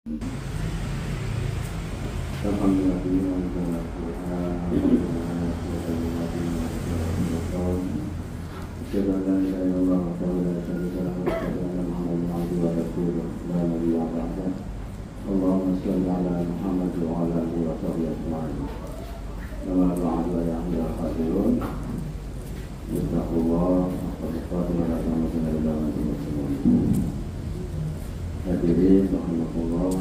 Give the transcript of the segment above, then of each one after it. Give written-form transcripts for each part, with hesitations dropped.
Allahumma shalli ala Muhammad wa ala alihi wa sahbihi ajma'in. Nama ba'du ya ahlal hadirun. Bismillah. Hadirin rahimakumullah.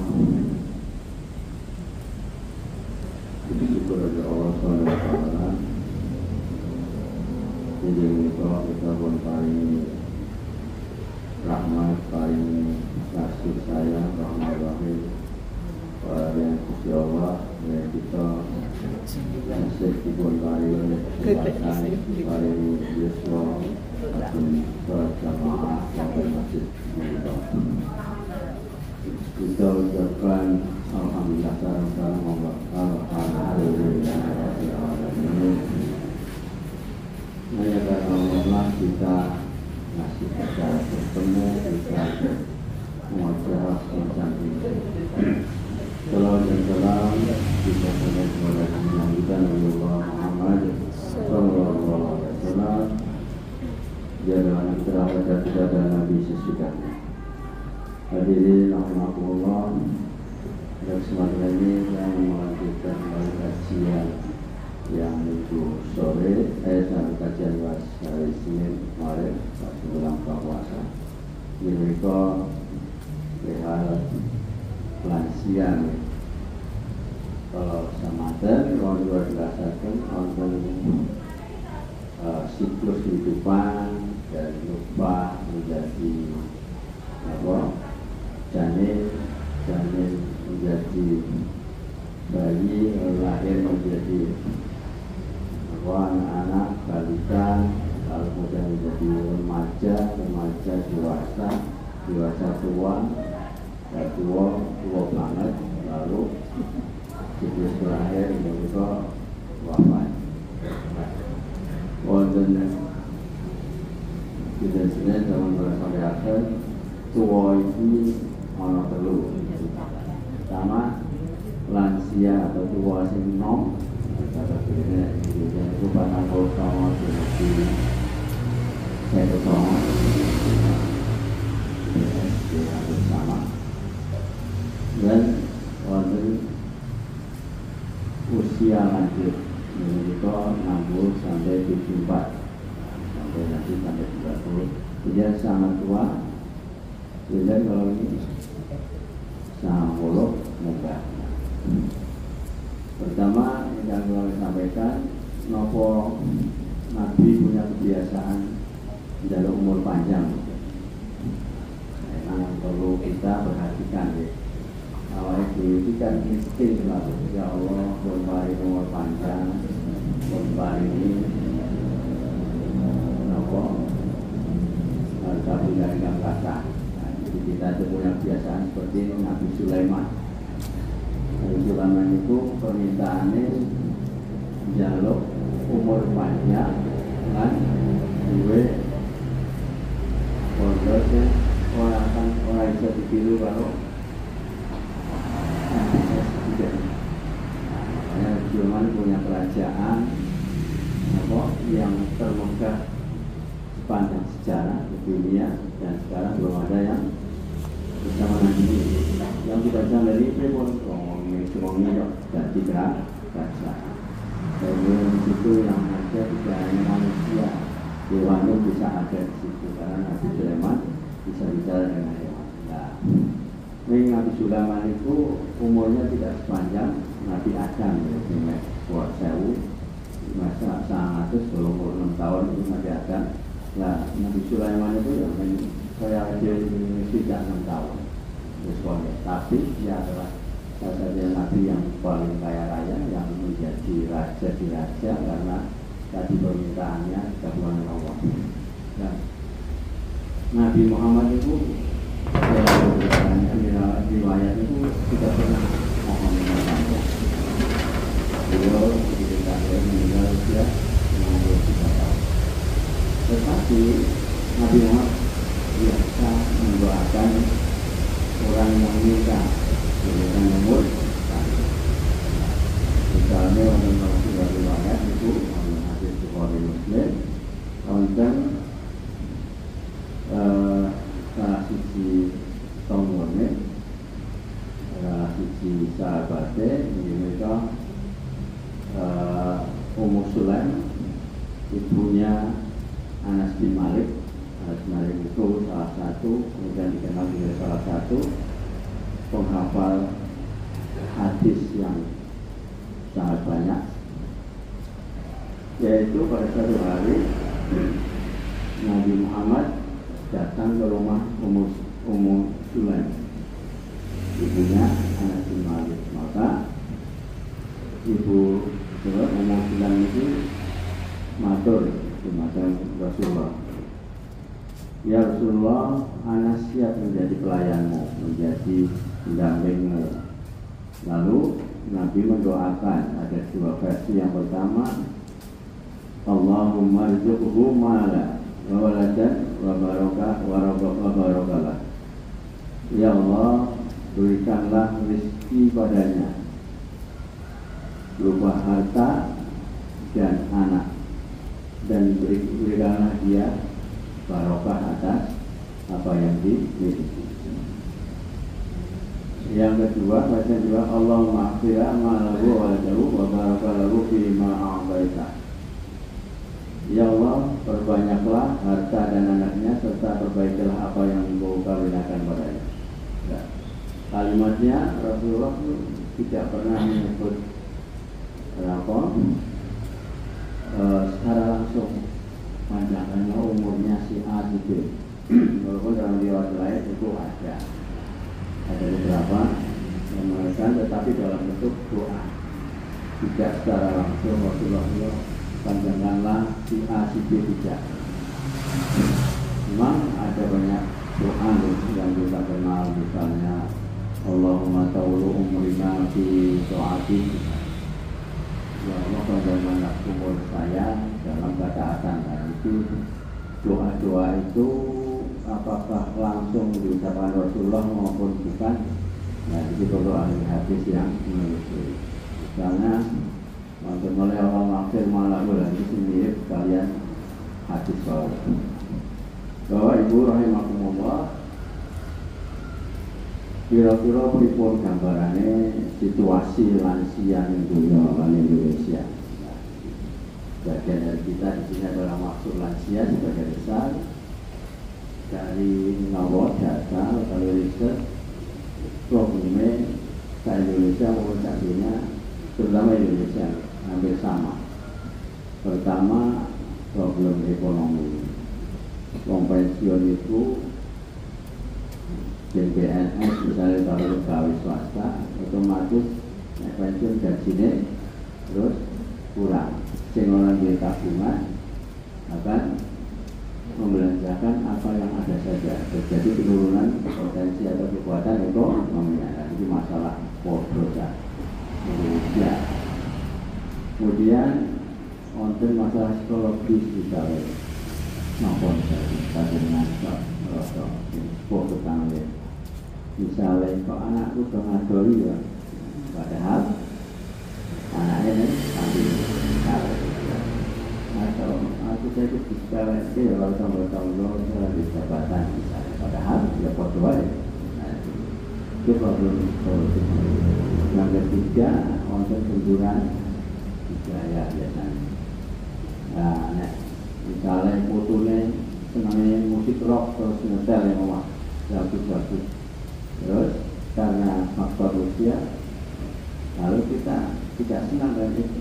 Puji syukur kepada Allah Subhanahu wa taala. Jadi kita pun paling rahmat, paling kasih sayang, rahmat rahim yang Gusti Allah yang kita masih diberi kesempatan paling Yuswa akan berjamaah di masjid kita ucapkan alhamdulillah salam alhamdulillah hanya karena Allah kita masih bisa bertemu, bisa mengajar semacam ini. Salam dan salam kita kepada Nabi Muhammad Sallallahu Alaihi Wasallam. Jangan terakhir kepada Nabi sesudahnya. Hadirin rahmatullah. Dan semangat ini yang melanjutkan kajian yang minggu sore, sampai kajian hari Senin kemarin pas menjelang puasa. Ini mereka perihal lansia nih. Kalau samaten, kalau dua dirasakan untuk siklus kehidupan dan lupa menjadi janin menjadi bayi, lahir menjadi anak-anak, balita, lalu kemudian menjadi remaja dewasa tua banget, lalu siklus terakhir itu wafat. Wonten kita sini dalam sampai akhir tua ini ana telu. Pertama lansia atau tua sing nom, kata ini itu batang kosong seperti saya kosong sama. Dan wonten usia lanjut itu 60 sampai 74 sampai nanti sampai 30. Dia sangat tua. Kemudian kalau ini sangat bolok muka. Pertama yang saya sampaikan, nopo Nabi punya kebiasaan menjaluk umur panjang. Yang perlu kita perhatikan ya. Awal itu kan insting selalu, ya Allah berbari umur panjang, berbari ini nopo tapi dari kata. Jadi kita itu punya kebiasaan seperti ini. Nabi Sulaiman itu permintaannya jaluk umur panjang kan gue pondoknya orang bisa ditiru kalau makanya Sulaiman punya kerajaan yang termegah sepanjang sejarah di dunia, dan sekarang belum ada yang bersama Nabi yang kita sampai ini pun semuanya jadi kerajaan. Jadi di situ yang ada tidak hanya manusia, hewan pun bisa ada di situ karena Nabi Sulaiman bisa bicara dengan hewan. Nah, Nabi Sulaiman itu umurnya tidak sepanjang Nabi Adam, yaitu buat sewu masa 126 tahun itu Nabi Adam. Nah, Nabi Sulaiman itu yang saya ajar tidak 6 tahun. Tapi dia adalah salah satu Nabi yang paling kaya raya, yang menjadi raja di raja karena tadi permintaannya kebutuhan Allah. Nah, Nabi Muhammad itu riwayat itu tidak pernah mohon Allah. Beliau ketika dia meninggal usia 63 tahun. Tetapi Nabi Muhammad biasa mendoakan orang yang meninggal sahabatnya ini mereka Ummu Sulaim, ibunya Anas bin Malik. Anas bin Malik itu salah satu, kemudian dikenal sebagai salah satu penghafal hadis yang sangat banyak. Yaitu pada suatu hari Nabi Muhammad datang ke rumah Ummu Sulaim, ibunya Anas bin Malik. Maka ibu Ummu Sulaim itu matur kepada Rasulullah, ya Rasulullah, Anas siap menjadi pelayanmu, menjadi pendampingmu. Lalu Nabi mendoakan, ada dua versi. Yang pertama, Allahumma rizquhu mala wa waladan wa barakalah. Ya Allah, berikanlah rezeki padanya berupa harta dan anak, dan berikanlah dia barokah atas apa yang dimiliki. Yang kedua, bacaan juga Allahumma aghfirah ma lahu wa lahu wa barakalahu fi ma a'taita. Ya Allah, perbanyaklah harta dan anaknya, serta perbaikilah apa yang Engkau karuniakan padanya. Ya. Kalimatnya Rasulullah tidak pernah menyebut secara langsung panjangannya umurnya si A si B. Walaupun dalam riwayat lain itu ada beberapa yang mengatakan, tetapi dalam bentuk doa, tidak secara langsung Rasulullah panjangkanlah si A si B, tidak. Memang ada banyak doa yang kita kenal, misalnya Allahumma tawlu umrina fi ta'atik. Ya Allah, bagaimana umur saya dalam ketaatan. Itu doa-doa itu apakah langsung diucapkan Rasulullah maupun bukan? Nah, itu doa hadis yang menyusul. Misalnya untuk mulai Allah maafir malah lagi mirip kalian hadis bahwa ibu rahimakumullah, kira-kira pripun gambarannya situasi lansia di dunia Indonesia. Nah, bagian dari kita di sini adalah maksud lansia sebagai besar dari nomor data kalau riset problemnya di Indonesia maupun dunia, terutama Indonesia hampir sama. Pertama, problem ekonomi. Uang pensiun itu PNS misalnya kalau pegawai swasta, otomatis pensiun gajinya terus kurang. Sehingga orang di tabungan akan membelanjakan apa yang ada saja, terjadi penurunan potensi atau kekuatan ekonomi. Itu masalah dosa Indonesia. Kemudian untuk masalah psikologis misalnya, maupun dari ngancok, rosok, tetangga. Misalnya kok anakku udah ngadoli ya, padahal anaknya ini sambil sekali. Atau aku saya itu sekali itu kalau tahun-tahun di jabatan misalnya, padahal ya berdoa ya. Itu problem psikologis. Yang ketiga, untuk benturan budaya biasanya. Nah, misalnya fotonya senangnya musik rock terus ngetel yang ngomong bagus-bagus. Terus karena faktor usia, lalu kita tidak senang dengan itu.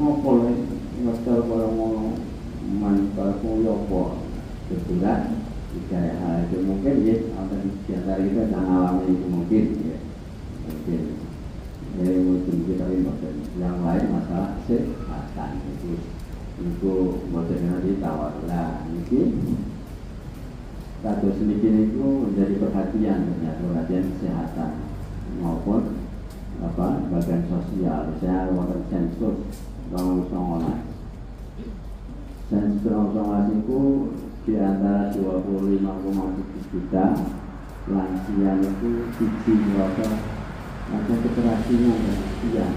Ngopol ngetel kalau mau manfaat yopo kebetulan jika hal itu mungkin ya, atau diantara kita yang alami itu mungkin ya, mungkin dari mungkin kita yang lain masalah kesehatan itu modern ditawar lah mungkin. Kasus sedikit itu menjadi perhatian, perhatian kesehatan maupun bagian sosial. Misalnya waktu sensus tahun 2019, sensus tahun 2019 itu di antara 25,7 juta lansia itu siji merasa ada kekerasan dan sekian.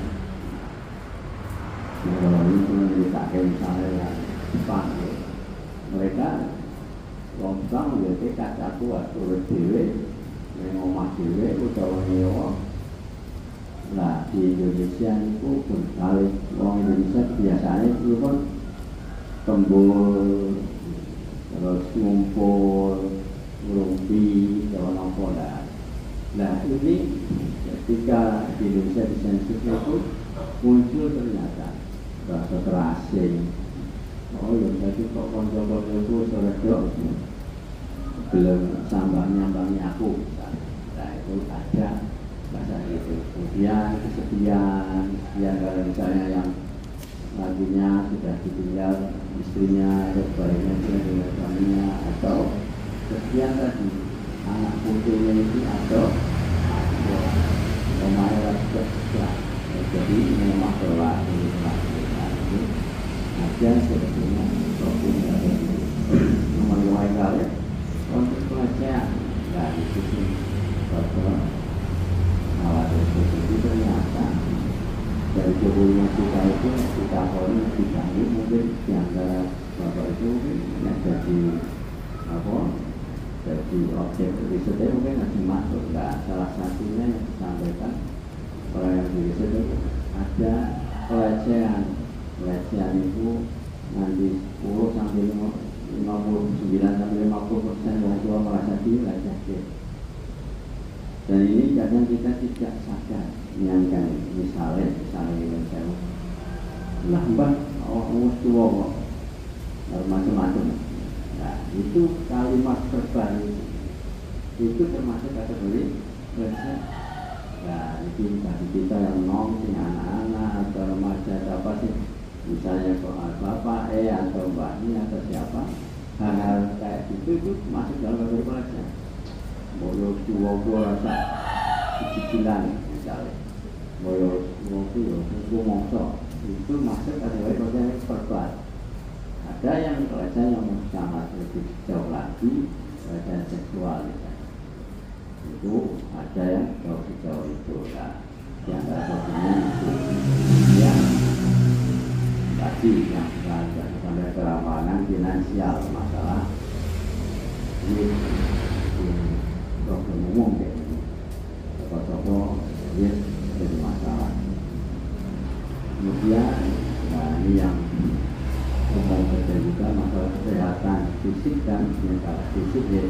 Kalau ini menceritakan misalnya yang Jepang, mereka lontang jadi kaca kuat turut dewe, yang omah dewe, utawa nyewa Nah di Indonesia itu berbalik, orang Indonesia biasanya itu kan kembul, terus ngumpul, ngerumpi, kalau nopo lah. Nah ini ketika di Indonesia di sensus itu muncul ternyata bahasa terasing. Oh ya jadi kok konco-konco itu seredok belum sambang-nyambangnya aku. Nah itu ada bahasa itu. Kemudian kesedihan kalau misalnya yang lakinya sudah ditinggal istrinya atau bayinya dengan suaminya, atau kesedihan tadi anak putunya itu atau pemain kerja. Jadi memang berlaku itu ada sebetulnya problem dari nomor kali untuk pelecehan. Nah itu sih bahwa awal itu ternyata dari 25 juta itu kita poin ditanggung mungkin diantara bapak itu mungkin yang jadi apa, jadi objek risetnya mungkin masih masuk. Nah salah satunya yang disampaikan orang yang di riset itu ada pelecehan itu nanti 10 sampai 59 sampai 50% orang tua merasa dilecehkan. Dan ini kadang kita tidak sadar menyangka misalnya dengan saya lah mbak orang tua kok macam-macam. Nah itu kalimat verbal itu termasuk kategori pelecehan. Nah itu bagi kita yang anak-anak atau remaja atau apa sih, misalnya soal bapak atau mbaknya atau siapa, hal-hal kayak gitu itu masuk dalam kategori pelecehan. Boyo tua rasa cicilan misalnya, boyo mongso itu masuk kategori pelecehan verbal. Ada yang pelecehan yang sangat lebih jauh lagi, pelecehan seksual misalnya. Itu ada yang jauh itu lah, yang satunya itu yang tadi yang sampai kerawanan finansial, masalah ini problem umum kayak ini, toko-toko dia jadi masalah. Kemudian nah ini yang umum saja juga masalah kesehatan fisik dan mental. Fisik ya,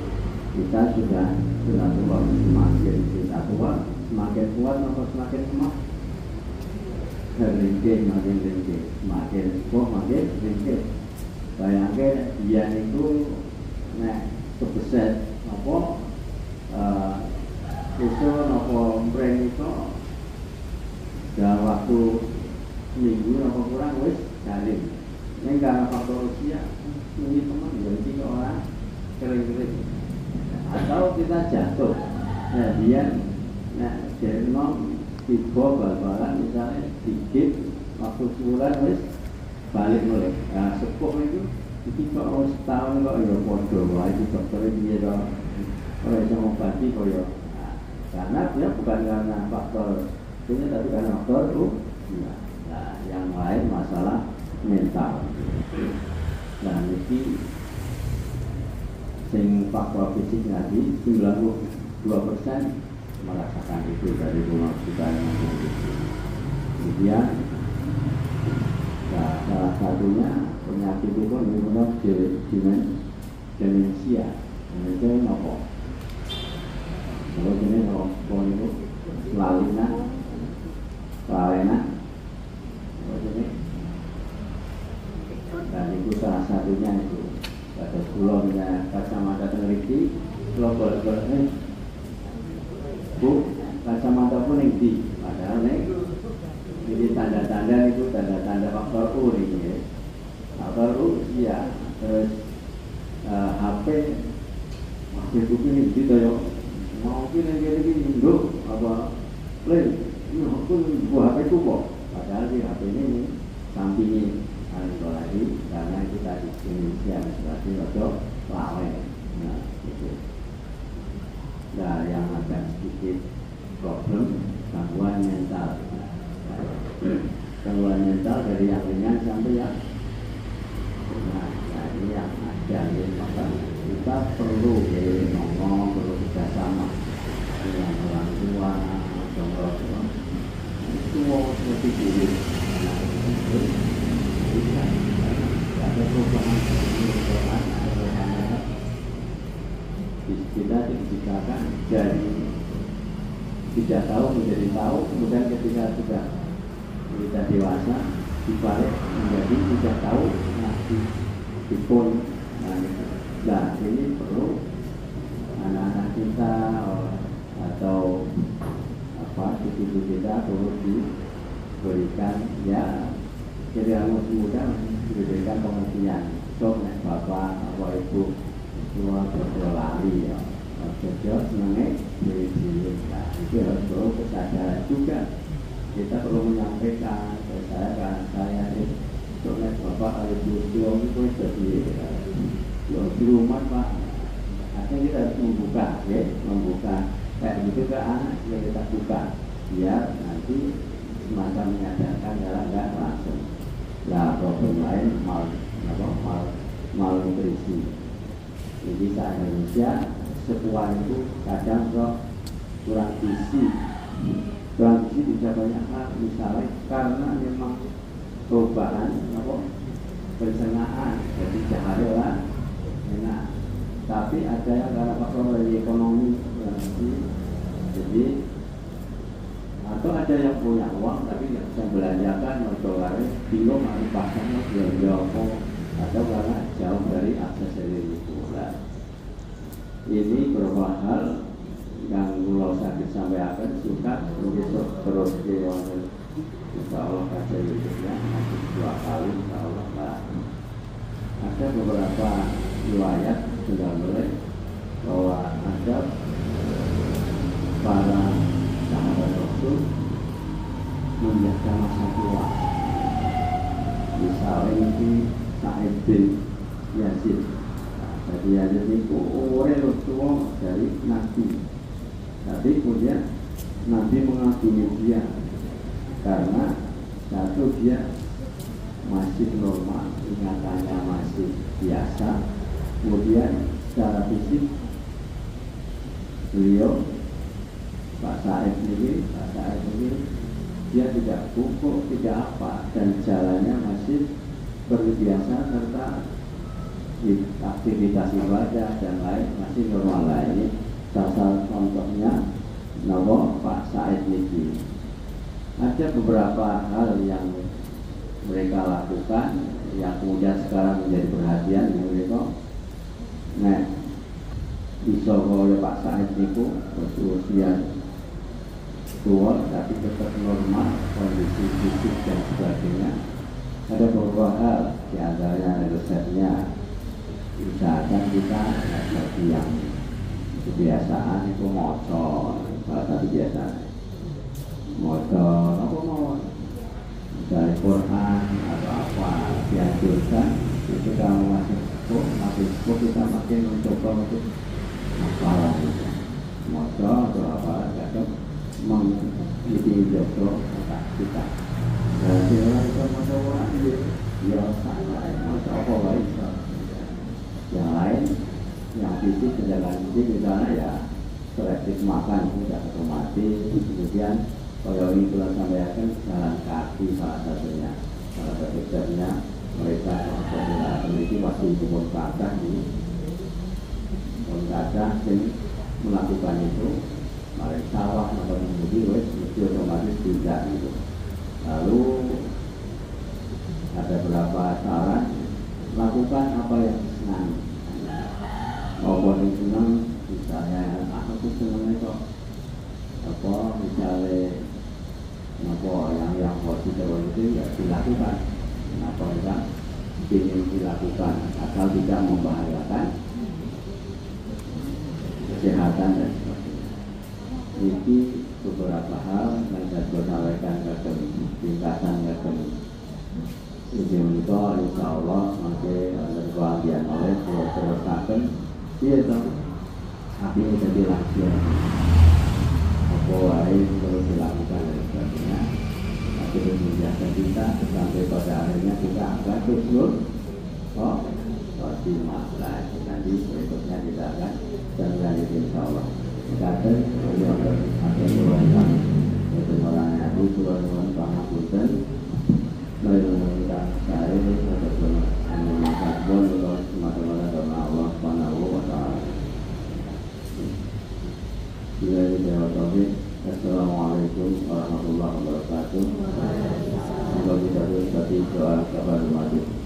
kita sudah tua, semakin kita tua semakin kuat atau semakin lemah, makin ringkih, semakin kuat makin ringkih. Bayangkan dia itu kebeset apa itu nopo brand itu dalam waktu seminggu nopo kurang wis garing. Ini karena faktor usia, ini teman jadi orang kering-kering. Atau kita jatuh, nah dia dari tiba bal-balan misalnya dikit waktu sebulan wis balik mulai. Nah sepuh itu kok setahun kok ya podo, itu dokter dia dong oleh sama pasti kok ya. Karena dia bukan karena faktor ini, tapi karena faktor itu. Nah yang lain masalah mental. Nah ini sing faktor fisik tadi 92% merasakan itu dari rumah kita yang itu. Kemudian nah, salah satunya penyakit itu menyebabkan demensia. Itu apa? Kalau ini apa itu lalina, dan itu salah satunya itu. Pada pulau kacamata teliti, pulau bolak-balik bu, kacamata pun yang di, padahal ini tanda-tanda itu tanda-tanda faktor U ini. Faktor U ya, terus HP ini gitu ya, mau kira-kira induk apa, ini pun buah HP itu kok, padahal di HP ini sampingnya. Lagi karena itu tadi Indonesia berarti untuk lawe. Nah itu. Nah yang agak sedikit problem gangguan mental. Gangguan mental dari yang ringan sampai yang nah ini yang ada ini, maka kita perlu ngomong, perlu kerjasama dengan orang tua, kita diciptakan dari tidak tahu menjadi tahu, kemudian ketika sudah kita dewasa dibalik menjadi tidak tahu, dipun. Nah ini perlu anak-anak kita atau cucu kita perlu diberikan ya, jadi anak muda diberikan pengertian. So bapak atau ibu tua berlari ya, kerja senangnya diri. Nah itu harus perlu kesadaran juga. Kita perlu menyampaikan ke saya soalnya bapak ada ibu itu jadi di rumah pak. Akhirnya kita harus membuka, ya, membuka kayak gitu ke anak yang kita buka, biar nanti semacam menyadarkan dalam nggak langsung. Nah problem lain malnutrisi. Jadi saat Indonesia sepuan itu kadang kurang gizi bisa banyak hal, misalnya karena memang perubahan pencernaan, jadi jahalah enak. Tapi ada yang karena faktor dari ekonomi, jadi atau ada yang punya uang tapi nggak bisa belanjakan, berdolar bingung harus pasarnya belanja apa, atau karena jauh dari akses dari itu. Ini beberapa hal yang kalau saya sampaikan suka terus diwakil. Insya Allah kaca YouTube-nya masih 2 kali, insya Allah Pak. Ada beberapa riwayat sudah mulai bahwa ada para sahabat Rasul menjaga masa tua. Misalnya ini Sa'id bin Yazid. Jadi Yazid itu orang tua dari Nabi. Tapi kemudian Nabi mengagumi dia karena satu dia masih normal, ingatannya masih biasa. Kemudian secara fisik beliau Pak Said ini dia tidak bungkuk, tidak apa, dan jalannya masih berbiasa serta aktivitas ibadah dan lain masih normal lah. Ini salah contohnya Pak Said ini. Ada beberapa hal yang mereka lakukan yang kemudian sekarang menjadi perhatian yang mereka. Nah, bisa oleh Pak Said itu berusia tua tapi tetap normal, kondisi fisik dan sebagainya. Ada beberapa hal di antaranya resepnya, usahakan kita seperti yang kebiasaan itu motor, salah satu kebiasaan motor apa mau dari Quran atau apa dianjurkan itu kalau masih kita makin mencoba untuk hafalan motor atau apa kadang mengikuti jodoh otak kita. Dan orang itu motor ya salah motor apa lain yang lain yang fisik sedangkan fisik misalnya ya selektif makan tidak otomatis. Kemudian kalau ini telah sampaikan jalan kaki salah satunya mereka memiliki masih kebun kacang ini kebun kacang yang melakukan itu mereka sawah atau mengemudi mesti otomatis tidak gitu. Lalu ada beberapa saran lakukan apa yang senang maupun yang senang, misalnya aku tuh senangnya kok apa misalnya yang positif itu ya dilakukan, kenapa enggak ingin dilakukan asal tidak membahayakan kesehatan dan sebagainya. Ini beberapa hal yang saya sampaikan ke tingkatan ke ini insya Allah nanti ada kebahagiaan oleh terus dia tahu akhirnya jadi lansia apa yang perlu dilakukan dan sebagainya. Akhirnya menjaga kita sampai pada akhirnya kita akan terus simak nanti berikutnya kita akan lanjut insya Allah. Kata beliau akan meluangkan itu orang Nabi turun pangapunten meluangkan saya ataupun meluangkan bon semata-mata karena Allah Subhanahu wa Ta'ala. warahmatullahi wabarakatuh. Semoga kita berkati doa kabar mati.